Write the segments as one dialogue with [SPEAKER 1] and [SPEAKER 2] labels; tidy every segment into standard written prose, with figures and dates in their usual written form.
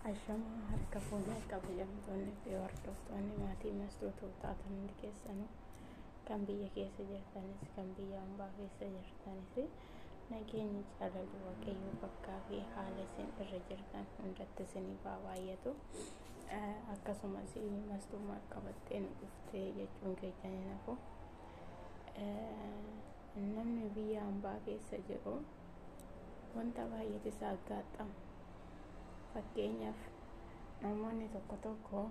[SPEAKER 1] Ashama harka fuudhaa kabajamtoonni fi hordoftoonni maatii mastuutootaa hundi keessanuu kan biyya keessa jirtanis kan biyya hambaa keessa jirtanis nageenyi jaalalli waaqayyoo bakkaa fi haala isin irra jirtan hundatti isiniif haa baay'atu. Akkasumas mastummaa qabattee nu dhuftee jechuun keenya ni nafu. Namni biyya hambaa keessa jiru wanta baay'eetu isaa gaaxama. Fakkeenyaaf namoonni tokko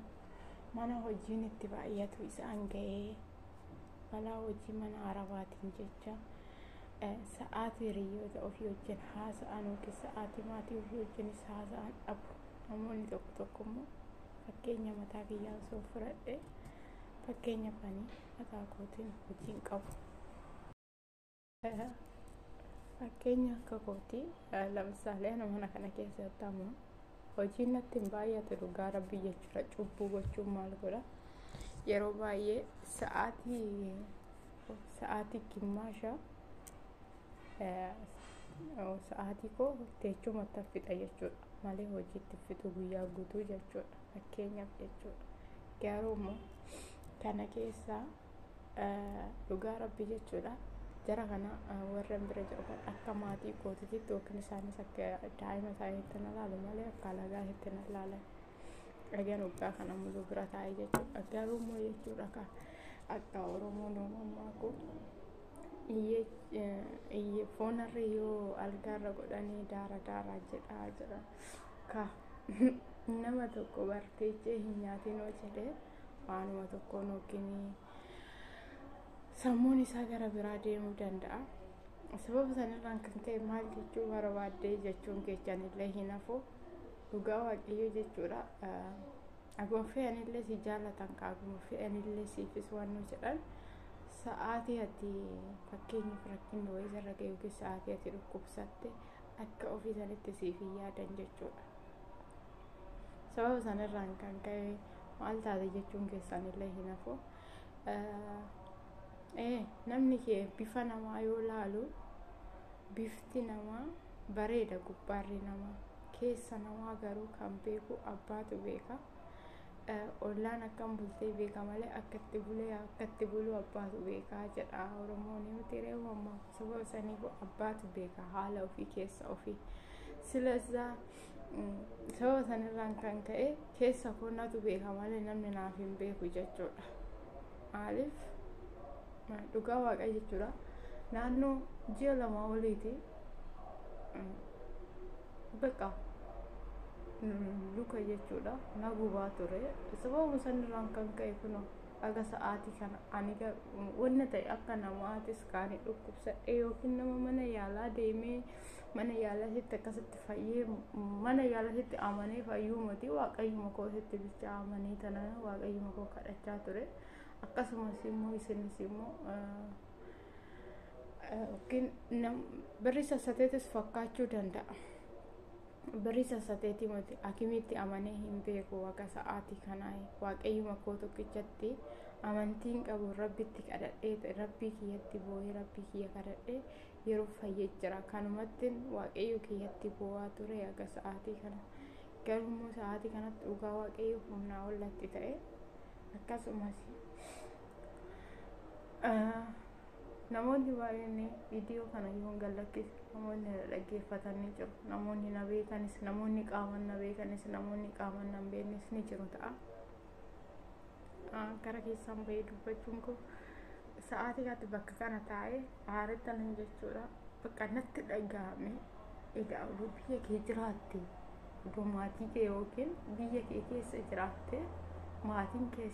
[SPEAKER 1] mana hojiin itti baay'atu isaan ga'ee balaa hojii mana arabaatiin jecha sa'aatii hiriyoota ofii wajjin haasa'an yookiin sa'aatii maatii ofii wajjinis haasa'an dhabu. Namoonni tokko immoo fakkeenya mataa kiyyaa osoo fudhadhe fakkeenya fanii mataa kootiin hojiin qabu. Fakkeenya akka kootii lamsaalee mana kana keessatti ammoo hojiin natti hin baay'atu dhugaa rabbii jechuudha. Cubbuu gochuun maal godha? Yeroo baay'ee sa'aatii gimmaasha sa'aatii koo teechumatti fidha jechuudha malee hojiitti fixu guyyaa guutuu jechuudha. Fakkeenyaaf jechuudha. Garuu immoo kana keessaa dhugaa rabbii jechuudha. Jara kana warra bira jiru akka maatii kootiitti yookiin isaanis akka daa'ima isaaniitti na ilaalu malee akka alagaatti na ilaalan. Dhagaan waggaa kana mul'uu bira taa'ee jechuudha. Garuu immoo jechuudha akka Oromoon uumammaa koo iyyee foonarra yoo algaarra godhanii daara jedhaa jira. Nama tokko barteechee hin nyaatiin hoo jedhee waanuma tokkoon yookiin sammuun isaa gara biraa deemuu danda'a. Sababa sanarraan kan ka'e maal jechuu barbaaddee jechuun keessan illee hin hafu. Dhugaa waaqayyoo jechuudha. Akkuma fe'anillee si jaallatan akkuma fe'anillee siifis waan nu jedhan sa'aatii ati fakkeenyaaf rakkinni wayii irra ga'e yookiin sa'aatii ati dhukkubsatte akka ofii sanitti siif hin yaadan jechuudha. Sababa sanarraan kan ka'e maal taate jechuun keessan illee hin hafu. Namni kee bifa namaa yoo laalu bifti namaa bareeda, gubbaarri namaa keessa namaa garuu kan beeku abbaatu beeka. Ollaan akkam bultee beeka malee akkatti bulu abbaatu beeka jedha Oromoon. Nuti reefu ammaa sababa saniif abbaatu beeka haala ofii keessa ofii. Silazaa sababa sanirraan kan ka'e keessa koonatu beeka malee namni naaf hin beeku jechuudha. Maaliif? Dhugaa waaqa jechuudha. Naannoo ji'a lama oliiti bakka luka jechuudha na gubaa ture. Sababa sanirraan kan ka'e kun aga sa'aatii kana ani wanna ta'e akka namaatis kaanii dhukkubsadhee yookiin nama mana yaalaa deemee mana yaalaatti akkasitti fayyee mana yaalaatti amanee fayyuu miti waaqayyuma kootitti bicha amanee tana waaqayyuma koo kadhachaa ture. Akkasumas immoo isinis immoo birri sassateetis fakkaachuu danda'a. Birri sassateetii miti hakimitti amanee hin beeku akka sa'aatii kanaa waaqayyuma koo tokkichatti amantiin qabu rabbitti kadhadhee rabbii kiyyatti boo'ee rabbii kiyya kadhadhee yeroo fayyee jira. Kanumatti waaqayyo kiyyatti boo'aa ture akka sa'aatii kana. Garuu immoo sa'aatii kanatti dhugaa waaqayyo humnaa ollatti ta'e. Akkasumas namoonni baay'een viidiyoo kana yoo gallakkis namoonni dhaggeeffatanii jiru. Namoonni na beekanis namoonni qaaman na beekanis namoonni qaaman na beeknis ni jiru ta'a. Gara keessaan bahee dubbachuun koo sa'aatii kanatti bakka kana taa'ee aarettan jechuudha. Bakka natti dhagahame egaa biyya kee jiraatte iddoo maatii kee yookiin biyya kee keessa jiraatte maatiin kee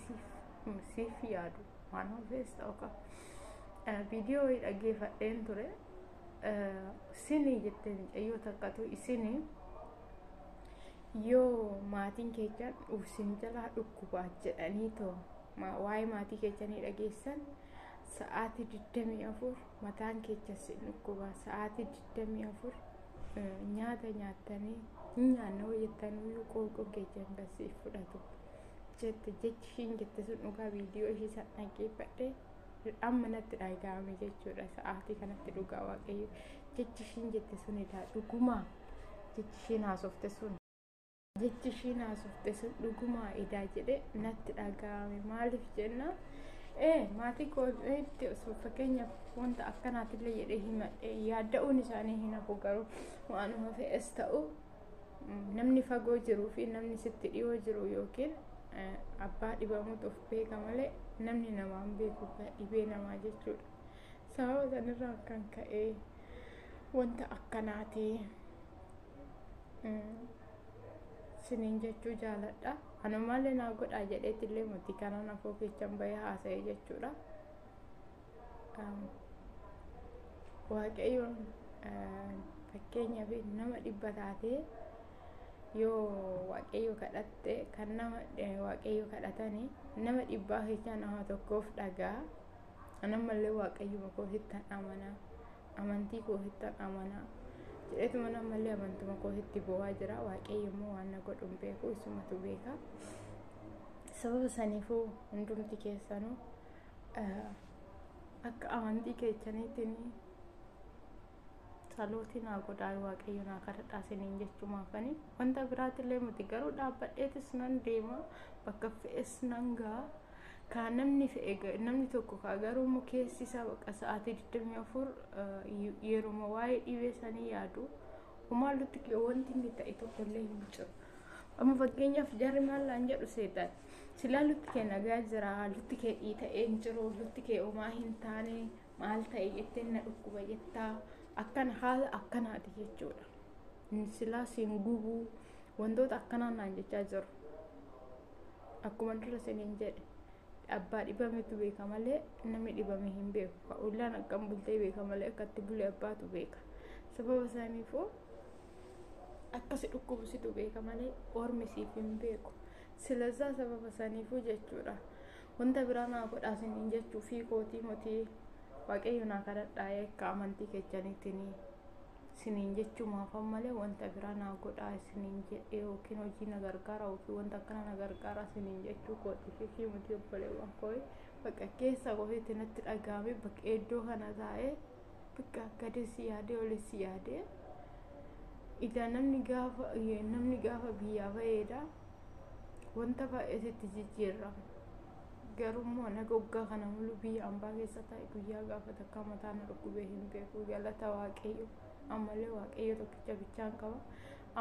[SPEAKER 1] siif yaadu waan ofees ta'u qaba. Viidiyoo dhaggeeffadheen ture. Isinii jettee mucayyoo takkatu isinii yoo maatiin keessan isin jalaa dhukkubaa jedhanii too waa'ee maatii keessanii dhageessan sa'aatii 24 mataan keessan si dhukkubaa sa'aatii 24 nyaata nyaattanii nyaanna hojjettanii qoqqoo keessan gasiif fudhatu. Jechiin jette sun dhugaa viidiyoo ishii san dhaggeeffadhee amma natti dhagahame jechuudha. Sa'aatii kanatti dhugaa waaqayyo jechiin jette sun dhuguma jechiin haasofte sun jechi ishii naasofte sun dhugumaa idaa jedhe natti dhaga'ame. Maaliif jenna maatii kootti osoo fakkeenyaaf wanta akkanaatillee jedhee himadhe yaadda'uun isaanii hin hafu, garuu waanuma fe'es ta'u namni fagoo jiruu fi namni sitti dhiyoo jiru yookiin abbaa dhibamuutu of beeka malee namni namaa hin beeku dhibee namaa jechuudha. Sababa sanirraa kan ka'e wanta akkanaati siniin jechuu jaaladha. Anumaallee naa godhaa jedheetillee miti kanaan afoo keechan bahee haasa'e jechuudha. Waaqayyoon fakkeenyaaf nama 100 taatee yoo waaqayyo kadhatte kan nama waaqayyo kadhatanii nama 100 keessaa nama tokkoof dhagaa. Anammallee waaqayyo kootitti amanaa, amantii kootitti amanaa jedheetuma namallee amantuma kootitti bo'aa jira. Waaqayyo immoo waan na godhu hin beeku, isumatu beeka. Sababa saniifuu hundumti keessanuu akka amantii keessaniitiin salootii naa godhaa, waaqayyo naa kadhadhaa isiniin jechumaafani. Wanta biraatillee miti, garuu dhaabbadheetis nan deema, bakka fe'es nan ga'a. Kan namni fe'e namni tokko garuu immoo keessi isaa bakka sa'aatii 24 yeruma waa'ee dhibee sanii yaadu umaalutti wanti inni ta'e tokkollee hin jiru. Amma fakkeenyaaf jarri maallaan jedhu seetan silaa lutti kee nagaa jira, lutti kee dhiita'ee hin jiru, lutti kee homaa hin taane maal ta'e jettee na dhukkuba jettaa, akkana haala akkanaati jechuudha. Silaa siin gubuu wantoota akkanaan naan jechaa jiru. Akkuma dura siniin jedhe abbaa dhibametu beeka malee namni dhibame hin beeku. Ullaan akkam bultee beeka malee akkatti bulee abbaatu beeka. Sababa saniifuu akkasi dhukkubusitu beeka malee ormi siif hin beeku. Silazaa sababa saniifuu jechuudha. Wanta biraa naa godhaa siniin jechuu fi kootii motii waaqayyo naa kadhadhaa akka amantii keessaniitiin siniin jechuumaaf malee wanta biraa naa godhaa siniin jedhee yookiin hojii na gargaara yookiin wanta akkana na gargaara siniin jechuu kootii fi mutii obboleewwan koo bakka keessa kootiitti natti dhaga'ame bakka iddoo kana taa'ee bakka gadis yaadee olis yaadee ila namni gaafa biyyaa baheedha wanta baay'eetti jijjiirama. Garuu immoo naga waggaa kana mul'u biyya ambaa keessa taa'e guyyaa gaafa takka mataa na dhukkubee hin beeku. Galata waaqayyo. Ammallee waaqayyo tokkicha bichaan qaba.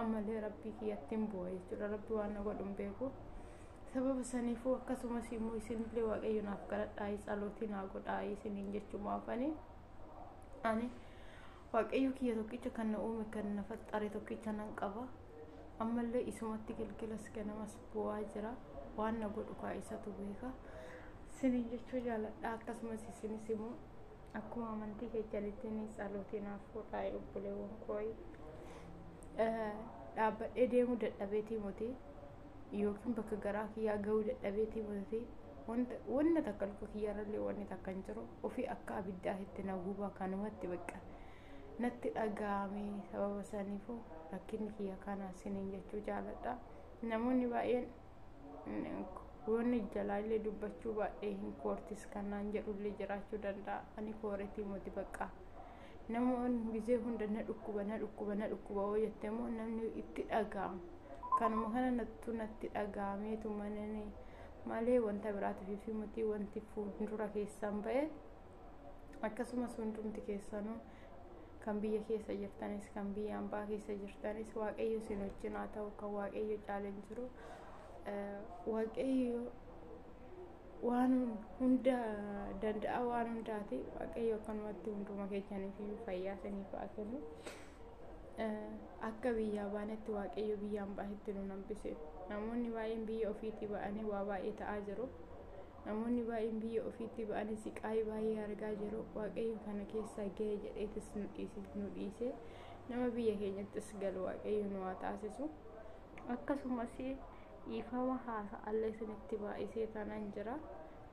[SPEAKER 1] Ammallee rabbii kiyyatti hin bu'a jechuudha. Rabbi waan na godhu hin beeku. Sababa saniifuu akkasumas immoo isinillee waaqayyo naaf kadhadhaa, salootii naa godhaa isiniin jechuumaafani. Ani waaqayyo kiyya tokkicha kan na uume kan na faxxare tokkicha nan qaba. Ammallee isumatti galgalas ganamas bu'aa jira. Waan na godhu kaa isatu beeka. Siniin jechuu jaaladha. Akkasumas isinis immoo akkuma amantii keessanitti salootii naaf godhaa obboleewwan koo. Dhaabbadhee deemuu dadhabeetii miti yookiin bakka garaa kiyyaa gahuu dadhabeetii miti wanta takka luka kiyyaarallee wanni takka hin jiru ofii akka abiddaa itti na gubaa kanumatti bakka natti dhaga'ame. Sababa saniifuu rakkinni kiyya kana siniin jechuu jaaladha. Namoonni baay'een wanni jalaallee dubbachuu baay'ee hin koortis kanaan jedhullee jiraachuu danda'a. Ani kooretii miti bakka namoonni gizee hunda na dhukkuba hoo jettee immoo namni itti dhaga'ama. Kanuma kana natti dhaga'ameetu manani malee wanta biraatiif fi miti wanti fuuldura keessan ba'e. Akkasumas hundumti keessanuu kan biyya keessa jirtanis kan biyya ambaa keessa jirtanis waaqayyo isin wajjin haa ta'u. Kan waaqayyo caaleen jiru waaqayyo waan hunda danda'a, waan hundaati. Waaqayyo akkanumatti hunduma keessaniif fayyaa isiniif haa kennu. Akka biyyaa baanetti waaqayyo biyya ambaahitti nu hambise. Namoonni baay'een biyya ofiitti ba'anii waa baay'ee ta'aa jiru. Namoonni baay'een biyya ofiitti ba'anii siqaayii baay'ee argaa jiru. Waaqayyo kana keessa ga'e jedheetis nu dhiise. Nama biyya keenyattis galu waaqayyo nu haa taasisu. Akkasumas ifama haasa'allee isinitti baay'isee taanaan jira.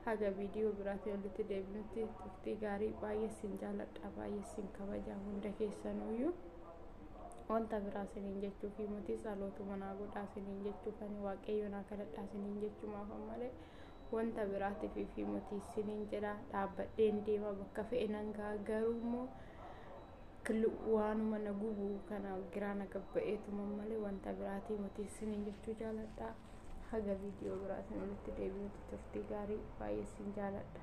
[SPEAKER 1] Haga viidiyoo biraatiin walitti deebinutti turtii gaarii. Baay'ee sin jaaladha, baay'ee sin kabaja hunda keessanuyyuu. Wanta biraa siniin jechuu fi miti salootuma naa godhaa siniin jechuu kan waaqayyo naa kadhadhaa siniin jechuumaaf malee wanta biraatiif fi miti siniin jedha. Dhaabbadheen deema bakka fe'e nan ga'a. Garuu immoo kullu waanuma na gubu kana giraana gabba'eetuma malee wanta biraatii miti isiniin jechuu jaaladha. Haga viidiyoo biraatiin walitti deebinutti turtii gaarii baay'ee isin jaaladha.